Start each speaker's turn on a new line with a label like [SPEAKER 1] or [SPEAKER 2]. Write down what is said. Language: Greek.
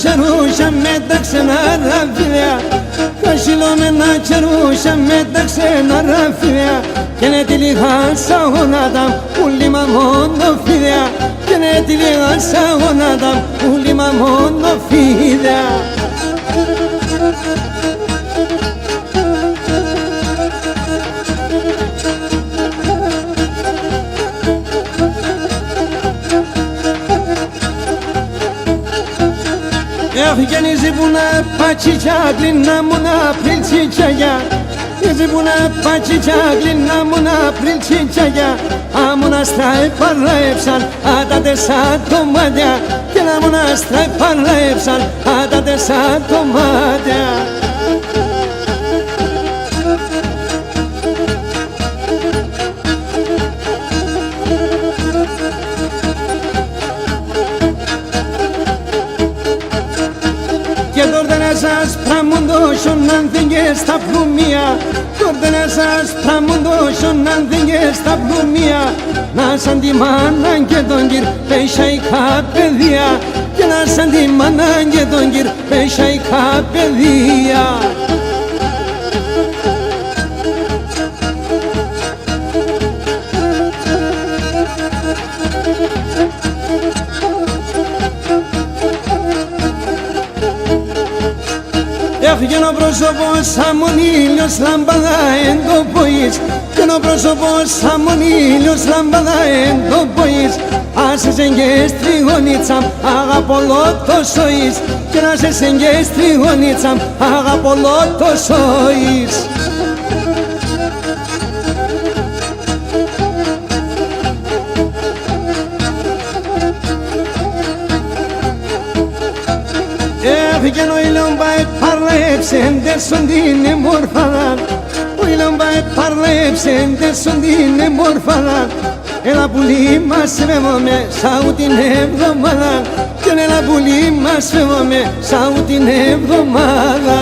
[SPEAKER 1] Čaruša μεταξύ να ραφιλιά Κασιλόμενα čaruša μεταξύ να ραφιλιά Και ναι τη λιγάσα γονάτα ούλη μα μόνο φίδια Και ναι τη λιγάσα γονάτα ούλη μα μόνο φίδια Γεννίζει που να πατσίτσα γλυκά μου να πριλτσίτσαγια Γεννίζει που να πατσίτσα γλυκά μου να πριλτσίτσαγια Άμουνα στράι παραέψαν άτα τεσσά κομμάτια Και να μου να στράι παραέψαν άτα τεσσά κομμάτια Σας πραμούντοσον αν δεν και στα πλουμία Τόρδε σας πραμούντοσον αν δεν και στα πλουμία Να σαν τη μάνα και τον κυρ πεσαϊκά παιδεία Και να σαν τη μάνα και τον κυρ πεσαϊκά παιδεία Γίνω πρόσωπος σαν μον ήλιος λάμπαδα εν το ποής Γίνω πρόσωπος σαν μον ήλιος λάμπαδα εν το ποής Άσε σε γες τριγωνίτσαμ αγαπολό το σοής Και να σε γες τριγωνίτσαμ αγαπολό το σοής Έφυγεν ο ήλιον πάει παρλέψεν τέσσον την εμόρφαλα Ο ήλιον πάει παρλέψεν τέσσον την εμόρφαλα Έλα πουλί μας φεύγομαι σαν την εβδομάδα Και έλα πουλί μας φεύγομαι σαν την εβδομάδα